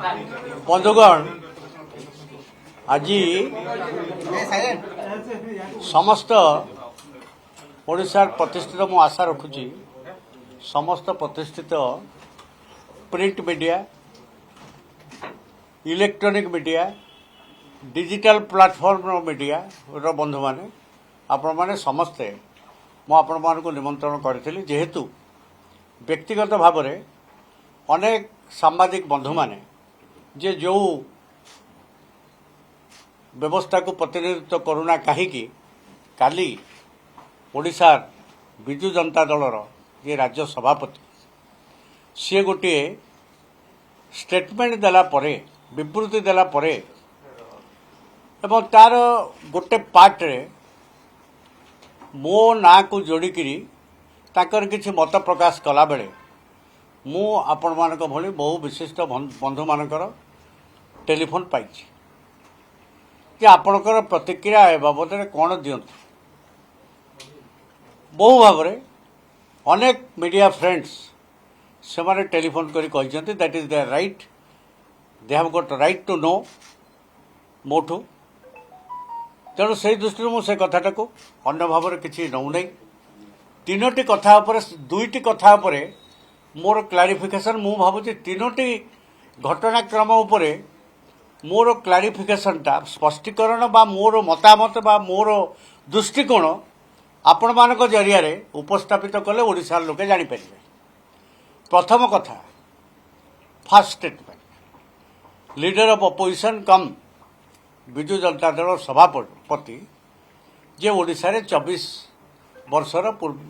बंधुगण आज समस्त ओडिशार प्रतिष्ठित मु आशा रखुची समस्त प्रतिष्ठित print media electronic media digital platform media बंधु माने आपण माने समस्ते मु आपण मान को निमंत्रण करी जेहेतु व्यक्तिगत भाव में अनेक सांबादिक बंधु माने जे जो व्यवस्था को प्रतिनिधित्व करूना कहीं काली ओडिशार विजु जनता दलर जे राज्य सभापति सी गोटे स्टेटमेंट देला परे विवृत्ति देला परे एवं तार गोटे पार्ट रे मो ना को जोड़िकी ताकर किछि मत प्रकाश कला बेले मु आपण मानक भली बहु विशिष्ट बंधु मानकर टेलीफोन पाई कि आपणकर प्रतिक्रिया ए बाबद कौन दियंतु बहु भाव में अनेक मीडिया फ्रेंड्स से माने टेलीफोन करी कहते that is their right they have got right to know मोठू तेणु से दृष्टि मुझे कथाटा को अन्य भाव में किसी नौ नहीं तीनोटी कथा दुईटी कथा मोर क्लारिफिकेशन मु भावुची तीनोटी घटनाक्रम उपरे मोर क्लारिफिकेशन टा स्पष्टीकरण बा मोर मतामत बा मोर दृष्टिकोण आपण मानक जरिया रे उपस्थापित कले ओडिशा लोके जानि परिबे। प्रथम कथा first statement leader of opposition कम विजु जनता दल सभापति जे ओडिशा रे 24 वर्षर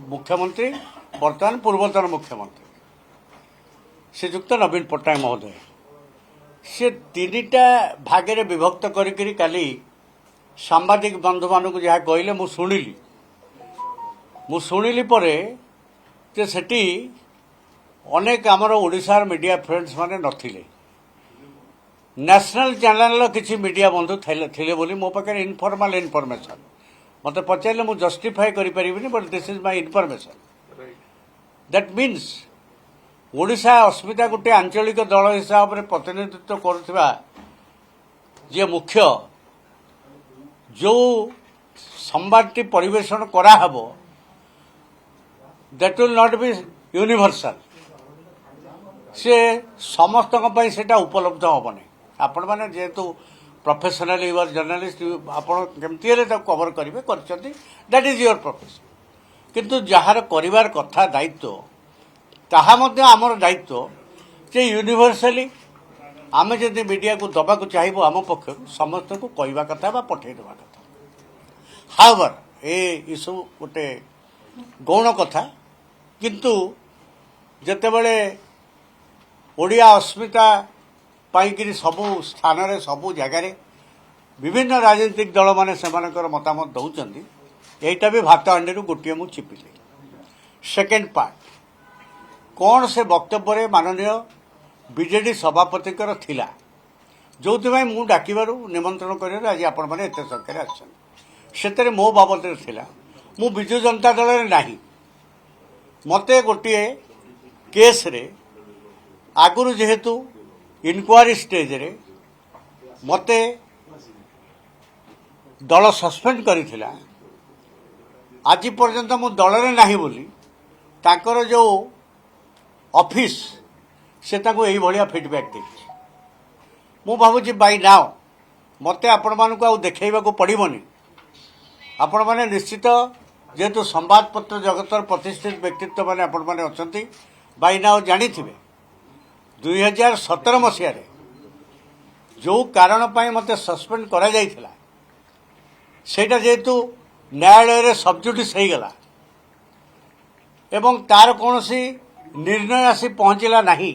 मुख्यमंत्री वर्तमान पूर्वतन मुख्यमंत्री श्रीजुक्त नवीन पट्टनायक महोदय से तीनटा भागे विभक्त करी काली सांबादिक बंधु मानक जहाँ कहले मु शुणिली परे जे सेठी अनेक आमर ओडिशार मीडिया फ्रेंड्स माने नथिले नेशनल चैनल किसी मीडिया बंधु थिले बोली मो पाखे इनफॉर्मल इनफॉरमेशन मते पचारे मु जस्टिफाई करि परिबिनी but this is my information that means Odisha अस्मिता गोटे आंचलिक दल हिसाब से प्रतिनिधित्व करुवा जे मुख्य जो संवादटी परिवेशन कराहब that will not be universal से समस्त सेटा उपलब्ध हेनी आपण मैंने जेहेतु प्रोफेशनल यूर जर्नलिस्ट आपण केमती हेले कवर करेंगे कर दैट इज योर प्रोफेशन किंतु जार करिवार कथा दायित्व ताहा मध्य आमर दायित्व जे यूनिवर्सली आमे जदि मीडिया को दबा को चाहिए आम पक्ष समस्त को कहवा कथा बा पठे देवा कथा हाउएवर ए सब गोटे गौण कथा किंतु जेतेबेले ओडिया अस्मिता पाइकरी सबु स्थान रे सबु जगार विभिन्न राजनीतिक दल माने सेमानकर मतामत दौरान यहीटा भी भात हांडी गोटे मु चिपिली। सेकेंड पार्ट कौन से वक्तव्य माननीय बीजेडी सभापति थिला जो मु डाकिबारु निमंत्रण कर आज आपण मैंने एत संख्यार आसे मो बाबद थिला मु विजु जनता दल रे नाही मते गोटे केस रे आगुरु जेहेतु इनक्वारी स्टेज रे मते दल सस्पेंड करिथिला आज पर्यंत मु दल रे नाही बोली ताकर जो ऑफिस से यही भाया फीडबैक दे मु भावुची बाई नाउ मते आपण मानक आउ देखैबा को पड़िबनी आपण माने निश्चित जेहेतु संवादपत्र जगतर प्रतिष्ठित व्यक्तित्व माने आपण माने अछंती बाई नाउ जानिथिबे 2017 मसीह जो कारण पाई मते सस्पेंड करा जाइथिला सेटा जेहेतु न्यायालय रे सबजुडिस हो गला एवं तार कोनसी निर्णय आसी पहुंचला नहीं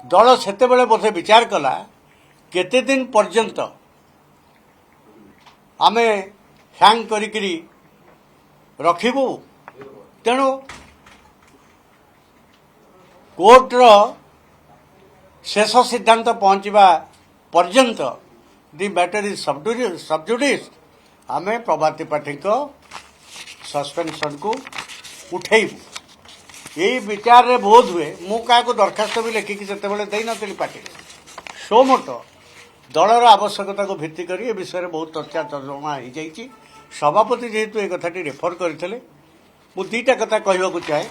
दल सेतेबेले बोधे विचार कला केते दिन पर्यंत आमे हैंग करिकरी रखिबू तेणु कोर्ट रो शेष सिद्धांत पहुंचवा पर्यंत दि मैटर इज सबजुडिस आमे प्रभाती पाठी को सस्पेंशन को उठेबू यही विचार रे बोध हुए मु क्या दरखास्त भी लिखिकी से पार्टी सो मोटो दलर आवश्यकता को भित्ति कर ए विषय में बहुत चर्चा तर्जमा हो जाइए। सभापति जेहेतु ये कथाटी रेफर करते मु दीटा कथा कहवाक चाहे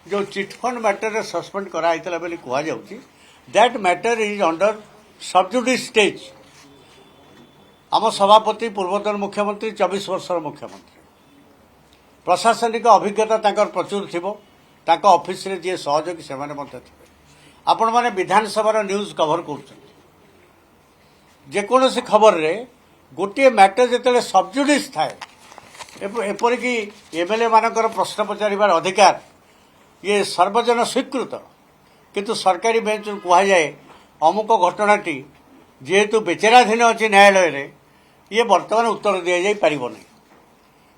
जो चिटफंड मैटर रे सस्पेंड कराइला बोली कहुच्छी that matter is under sub judice stage. आम सभापति पूर्वतन मुख्यमंत्री 24 वर्षर मुख्यमंत्री प्रशासनिक अभिज्ञता तांकर प्रचुर थिबो तांको ऑफिस रे जे सहयोगी से आपण माने विधानसभा न्यूज कवर कर जेकोसी खबर रे गोटे मैटर जिते सबजुडिस थाए एपरिक एमएलए मानकर प्रश्न पचार अधिकार ये सर्वजन स्वीकृत किंतु सरकारी बेंच कहुए अमुक घटनाटी जेहेतु विचाराधीन अच्छी न्यायालय रे ये बर्तमान उत्तर दि जाई पारिबो नहीं।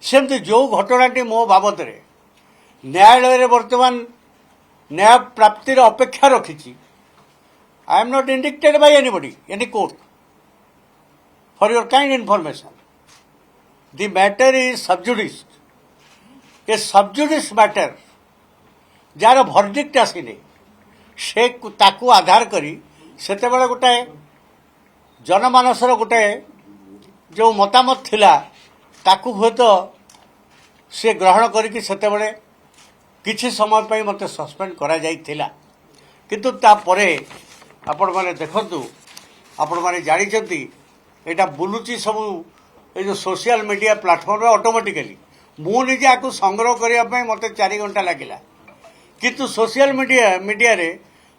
सेमती जो घटनाटी मो बाबद रे न्यायालय रे बर्तमान न्याय प्राप्तिर अपेक्षा रखी I am not indicted by anybody any court for your kind information the matter is sub judice a sub judice matter जार भर्डिक्ट आसीने से ताकू आधार करी सेते बेले गोटे जनमानसर गोटे जो मतामत थिला ताकू हुए तो से ग्रहण करिकि सेते बेले किछि समय पई मते सस्पेंड करा जाइथिला किंतु ता परे आपण माने देखंतु आपण माने जानि जति एटा बुलुची सब ए जो सोशल मीडिया प्लेटफॉर्म ऑटोमेटिकली मु निजे आकु संग्रह करिया पई मते 4 घंटा लागिला किंतु सोशल मीडिया रे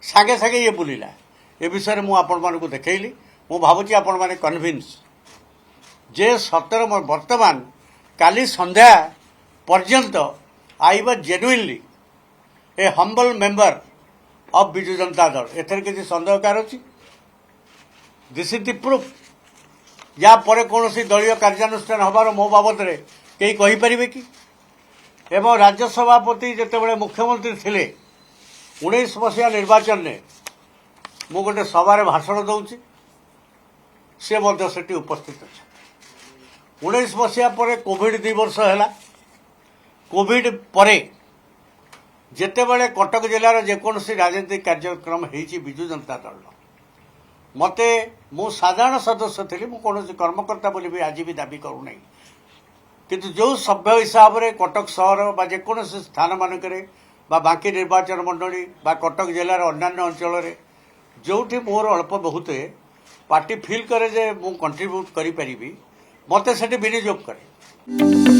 सागे सागे ये बुलिला ए विषय मु आपण मानकु देखैली मु भाबुची आपण माने कन्विन्स जे 17 वर्तमान काली संध्या पर्यंत I was genuinely A humble member of Biju Janata Dal एथर किसी संदेह कार अछि दिस इज द प्रूफ या परे कौन दलीय कार्यानुष्ठान हबार मो बाबद रे कई कहि परिबे कि एवं राज्य सभापति जिते मुख्यमंत्री थिले 19 मसीहा निर्वाचन में मु गोटे सभार भाषण दौची से सेठी उपस्थित अच्छा 19 मसीहा पर कोविड 2 वर्ष है कोविड परे जितेबले कटक जिलार जेकोसी राजनीतिक कार्यक्रम होती विजु जनता दल मते मु साधारण सदस्य थी कौन कर्मकर्ता बोली भी आज भी दाबी करूना किंतु जो सभ्य हिसाब से कटक सहर जेकोसी स्थान मानक बाकी निर्वाचन मंडली कटक जिलार अन्य अंचल जो मोर अल्प बहुत पार्टी फिल करे जे मु कंट्रीब्यूट करी परिबी मते सेठी विनियोग करे।